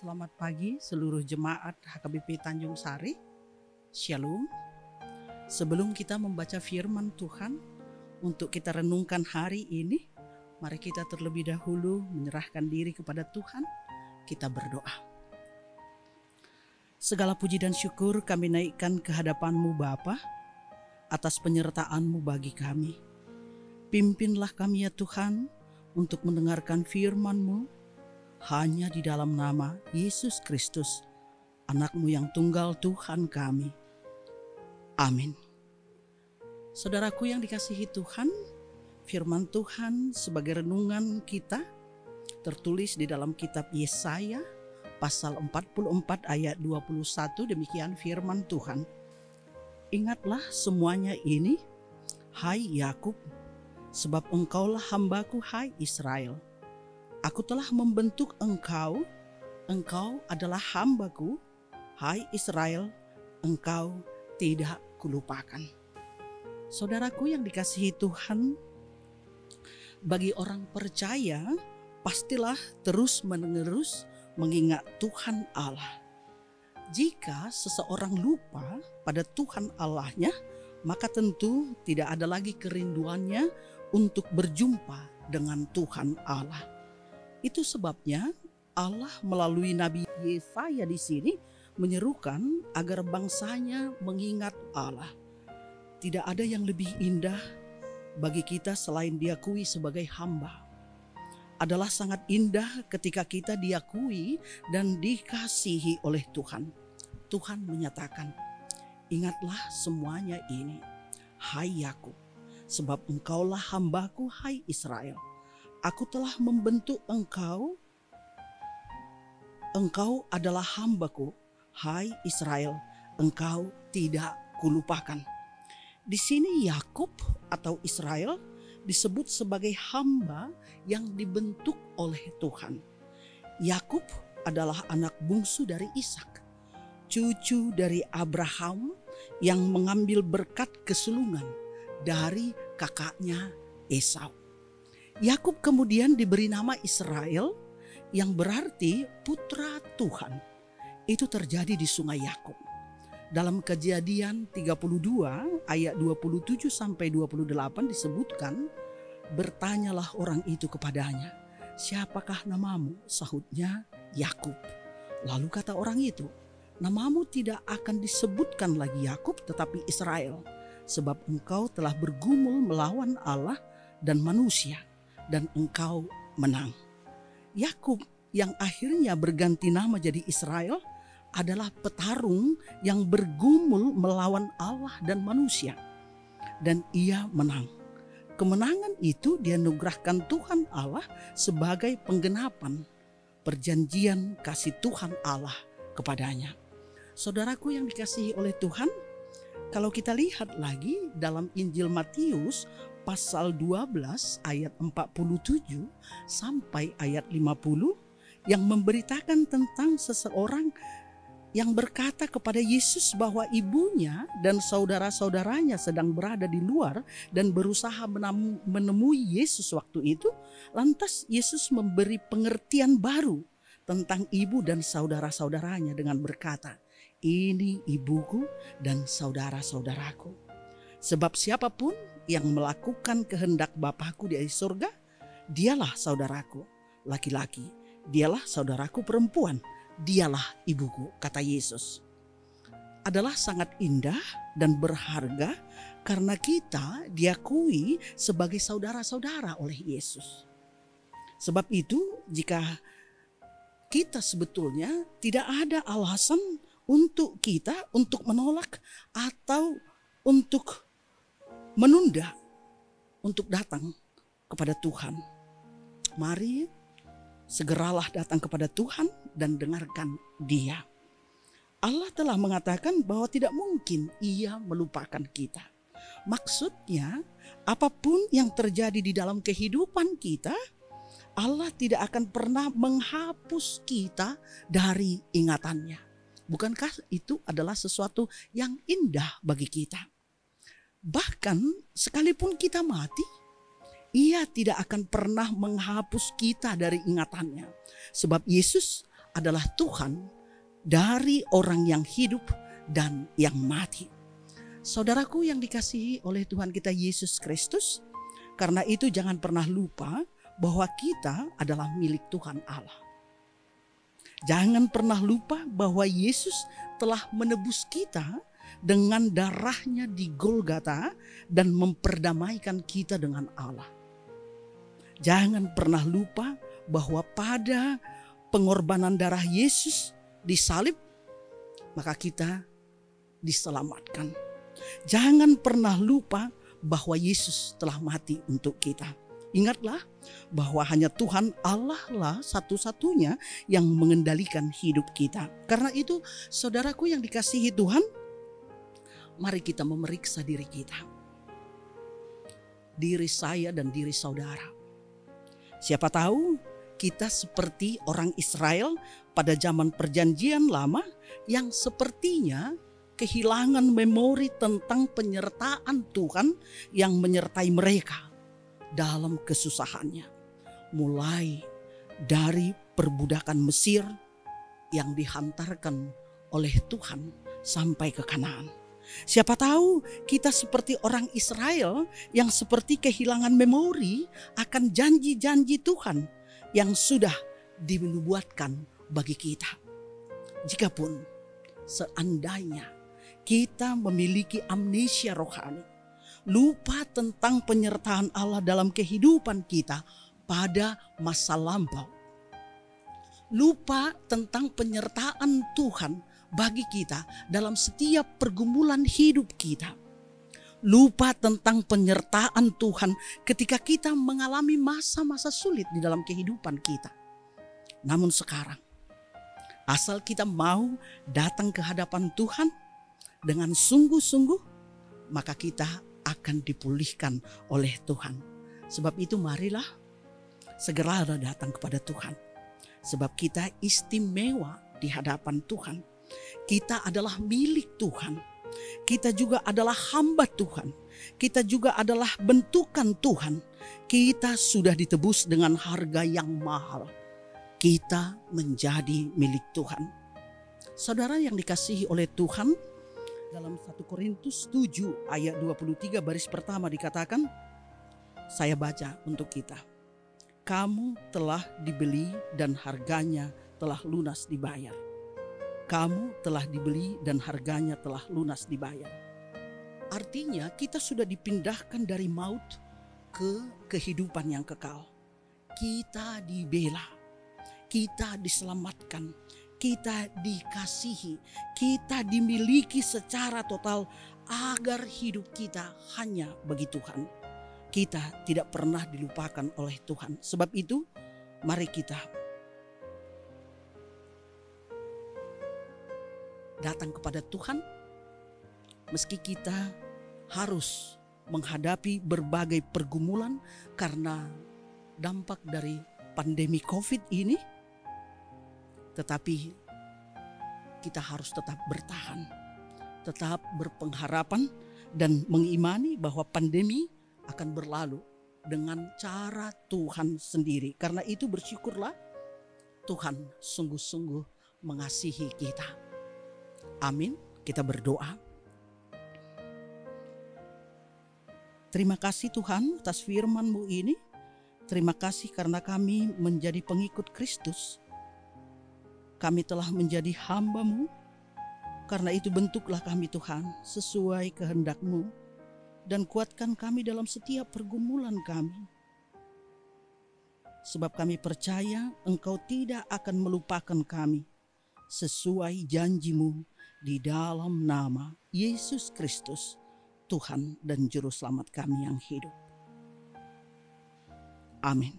Selamat pagi seluruh jemaat HKBP Tanjung Sari. Shalom. Sebelum kita membaca firman Tuhan untuk kita renungkan hari ini, mari kita terlebih dahulu menyerahkan diri kepada Tuhan. Kita berdoa. Segala puji dan syukur kami naikkan ke hadapan-Mu Bapa atas penyertaan-Mu bagi kami. Pimpinlah kami ya Tuhan untuk mendengarkan firman-Mu hanya di dalam nama Yesus Kristus, Anak-Mu yang tunggal Tuhan kami. Amin. Saudaraku yang dikasihi Tuhan, firman Tuhan sebagai renungan kita tertulis di dalam kitab Yesaya pasal 44 ayat 21, demikian firman Tuhan. Ingatlah semuanya ini, hai Yakub, sebab engkaulah hambaku, hai Israel. Aku telah membentuk engkau, engkau adalah hambaku, hai Israel, engkau tidak kulupakan. Saudaraku yang dikasihi Tuhan, bagi orang percaya, pastilah terus-menerus mengingat Tuhan Allah. Jika seseorang lupa pada Tuhan Allahnya, maka tentu tidak ada lagi kerinduannya untuk berjumpa dengan Tuhan Allah. Itu sebabnya Allah melalui Nabi Yesaya di sini menyerukan agar bangsanya mengingat Allah. Tidak ada yang lebih indah bagi kita selain diakui sebagai hamba. Adalah sangat indah ketika kita diakui dan dikasihi oleh Tuhan. Tuhan menyatakan, ingatlah semuanya ini, hai Yakub, sebab engkaulah hambaku, hai Israel. Aku telah membentuk engkau, engkau adalah hambaku, hai Israel, engkau tidak kulupakan. Di sini Yakub atau Israel disebut sebagai hamba yang dibentuk oleh Tuhan. Yakub adalah anak bungsu dari Ishak, cucu dari Abraham yang mengambil berkat kesulungan dari kakaknya Esau. Yakub kemudian diberi nama Israel yang berarti putra Tuhan. Itu terjadi di Sungai Yakub. Dalam Kejadian 32 ayat 27 sampai 28 disebutkan, bertanyalah orang itu kepadanya, siapakah namamu? Sahutnya, Yakub. Lalu kata orang itu, namamu tidak akan disebutkan lagi Yakub tetapi Israel, sebab engkau telah bergumul melawan Allah dan manusia, dan engkau menang. Yakub yang akhirnya berganti nama jadi Israel adalah petarung yang bergumul melawan Allah dan manusia, dan ia menang. Kemenangan itu dianugerahkan Tuhan Allah sebagai penggenapan perjanjian kasih Tuhan Allah kepadanya. Saudaraku yang dikasihi oleh Tuhan, kalau kita lihat lagi dalam Injil Matius pasal 12 ayat 47 sampai ayat 50 yang memberitakan tentang seseorang yang berkata kepada Yesus bahwa ibunya dan saudara-saudaranya sedang berada di luar dan berusaha menemui Yesus waktu itu. Lantas Yesus memberi pengertian baru tentang ibu dan saudara-saudaranya dengan berkata, ini ibuku dan saudara-saudaraku. Sebab siapapun yang melakukan kehendak Bapakku di surga, dialah saudaraku laki-laki, dialah saudaraku perempuan, dialah ibuku, kata Yesus. Adalah sangat indah dan berharga karena kita diakui sebagai saudara-saudara oleh Yesus. Sebab itu jika kita sebetulnya tidak ada alasan untuk kita untuk menolak atau untuk menunda untuk datang kepada Tuhan. Mari segeralah datang kepada Tuhan dan dengarkan Dia. Allah telah mengatakan bahwa tidak mungkin Ia melupakan kita. Maksudnya, apapun yang terjadi di dalam kehidupan kita, Allah tidak akan pernah menghapus kita dari ingatannya. Bukankah itu adalah sesuatu yang indah bagi kita? Bahkan sekalipun kita mati, Ia tidak akan pernah menghapus kita dari ingatannya. Sebab Yesus adalah Tuhan dari orang yang hidup dan yang mati. Saudaraku yang dikasihi oleh Tuhan kita Yesus Kristus, karena itu jangan pernah lupa bahwa kita adalah milik Tuhan Allah. Jangan pernah lupa bahwa Yesus telah menebus kita dengan darahnya di Golgota dan memperdamaikan kita dengan Allah. Jangan pernah lupa bahwa pada pengorbanan darah Yesus di salib, maka kita diselamatkan. Jangan pernah lupa bahwa Yesus telah mati untuk kita. Ingatlah bahwa hanya Tuhan Allah lah satu-satunya yang mengendalikan hidup kita. Karena itu saudaraku yang dikasihi Tuhan, mari kita memeriksa diri kita. Diri saya dan diri saudara. Siapa tahu kita seperti orang Israel pada zaman perjanjian lama yang sepertinya kehilangan memori tentang penyertaan Tuhan yang menyertai mereka dalam kesusahannya. Mulai dari perbudakan Mesir yang dihantarkan oleh Tuhan sampai ke Kanaan. Siapa tahu kita seperti orang Israel yang seperti kehilangan memori akan janji-janji Tuhan yang sudah dinubuatkan bagi kita. Jikapun seandainya kita memiliki amnesia rohani, lupa tentang penyertaan Allah dalam kehidupan kita pada masa lampau, lupa tentang penyertaan Tuhan bagi kita dalam setiap pergumulan hidup kita, lupa tentang penyertaan Tuhan ketika kita mengalami masa-masa sulit di dalam kehidupan kita. Namun sekarang, asal kita mau datang ke hadapan Tuhan dengan sungguh-sungguh, maka kita akan dipulihkan oleh Tuhan. Sebab itu marilah segera datang kepada Tuhan. Sebab kita istimewa di hadapan Tuhan. Kita adalah milik Tuhan. Kita juga adalah hamba Tuhan. Kita juga adalah bentukan Tuhan. Kita sudah ditebus dengan harga yang mahal. Kita menjadi milik Tuhan. Saudara yang dikasihi oleh Tuhan, dalam 1 Korintus 7 ayat 23 baris pertama dikatakan, saya baca untuk kita. Kamu telah dibeli dan harganya telah lunas dibayar. Kamu telah dibeli dan harganya telah lunas dibayar. Artinya kita sudah dipindahkan dari maut ke kehidupan yang kekal. Kita dibela, kita diselamatkan, kita dikasihi, kita dimiliki secara total agar hidup kita hanya bagi Tuhan. Kita tidak pernah dilupakan oleh Tuhan. Sebab itu, mari kita datang kepada Tuhan meski kita harus menghadapi berbagai pergumulan karena dampak dari pandemi COVID ini. Tetapi kita harus tetap bertahan, tetap berpengharapan dan mengimani bahwa pandemi akan berlalu dengan cara Tuhan sendiri. Karena itu bersyukurlah Tuhan sungguh-sungguh mengasihi kita. Amin. Kita berdoa. Terima kasih Tuhan atas firman-Mu ini. Terima kasih karena kami menjadi pengikut Kristus. Kami telah menjadi hamba-Mu. Karena itu bentuklah kami Tuhan sesuai kehendak-Mu. Dan kuatkan kami dalam setiap pergumulan kami. Sebab kami percaya Engkau tidak akan melupakan kami. Sesuai janji-Mu di dalam nama Yesus Kristus, Tuhan dan Juru Selamat kami yang hidup. Amin.